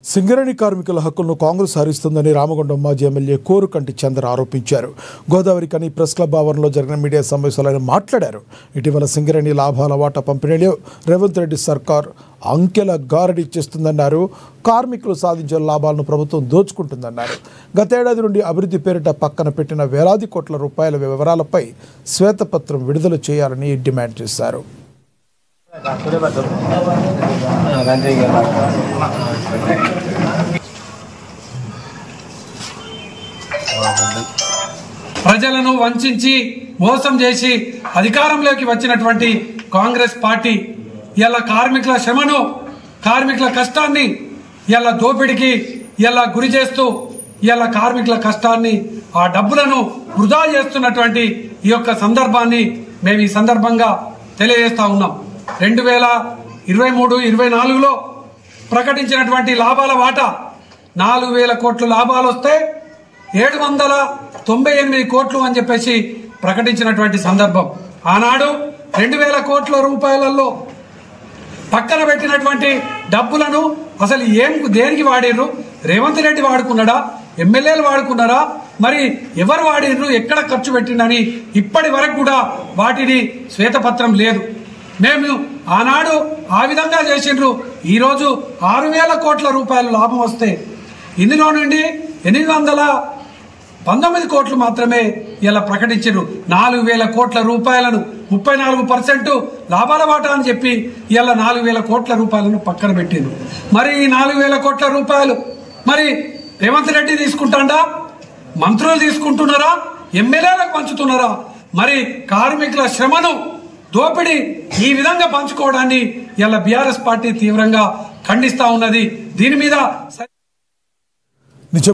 సింగరేణి కార్మికుల హక్కులను కాంగ్రెస్ హరిస్తుందని రామగుండం మాజీ ఎమ్మెల్యే కోరుకంటి చంద్ర ఆరోపించారు. గోదావరి కని ప్రెస్ క్లబ్ ఆవరణలో జరిగిన మీడియా సమావేశంలో ఆయన మాట్లాడారు. ఇటీవల సింగరేణి లాభాల వాటా పంపిణీలో రేవంత్ రెడ్డి సర్కార్ అంకెల గారడీ చేస్తుందన్నారు. కార్మికులు సాధించిన లాభాలను ప్రభుత్వం దోచుకుంటుందన్నారు. గతేడాది నుండి అభివృద్ధి పేరిట పక్కన పెట్టిన వేలాది కోట్ల రూపాయల వివరాలపై శ్వేతపత్రం విడుదల చేయాలని డిమాండ్ చేశారు. ప్రజలను వంచి మోసం చేసి అధికారంలోకి వచ్చినటువంటి కాంగ్రెస్ పార్టీ ఇలా కార్మికుల శ్రమను, కార్మికుల కష్టాన్ని ఇలా దోపిడికి ఇలా గురి చేస్తూ ఇలా కార్మికుల కష్టాన్ని, ఆ డబ్బులను వృధా చేస్తున్నటువంటి ఈ యొక్క సందర్భాన్ని మేము ఈ సందర్భంగా తెలియజేస్తా ఉన్నాం. 2023-24లో ప్రకటించినటువంటి లాభాల వాటా 4,000 కోట్లు లాభాలు వస్తే 798 కోట్లు అని చెప్పేసి ప్రకటించినటువంటి సందర్భం. ఆనాడు 2,000 కోట్ల రూపాయలలో పక్కన పెట్టినటువంటి డబ్బులను అసలు దేనికి వాడిర్రు? రేవంత్ రెడ్డి వాడుకున్నాడా? ఎమ్మెల్యేలు వాడుకున్నారా? మరి ఎవరు వాడిర్రు? ఎక్కడ ఖర్చు పెట్టిందని ఇప్పటి వరకు కూడా వాటిని శ్వేతపత్రం లేదు. మేము ఆనాడు ఆ విధంగా చేసిండ్రు. ఈరోజు 6,000 కోట్ల రూపాయల లాభం వస్తే ఇందులో నుండి 819 కోట్లు మాత్రమే ఇలా ప్రకటించారు. 4,000 కోట్ల రూపాయలను 34% లాభాల వాటా అని చెప్పి ఇలా 4,000 కోట్ల రూపాయలను పక్కన పెట్టిండ్రు. మరి ఈ 4,000 కోట్ల రూపాయలు మరి రేవంత్ రెడ్డి తీసుకుంటాడా? మంత్రులు తీసుకుంటున్నారా? ఎమ్మెల్యేలకు పంచుతున్నారా? మరి కార్మికుల శ్రమను దోపిడీ ఈ విధంగా పంచుకోవడాన్ని ఇలా బీఆర్ఎస్ పార్టీ తీవ్రంగా ఖండిస్తా ఉన్నది. దీని మీద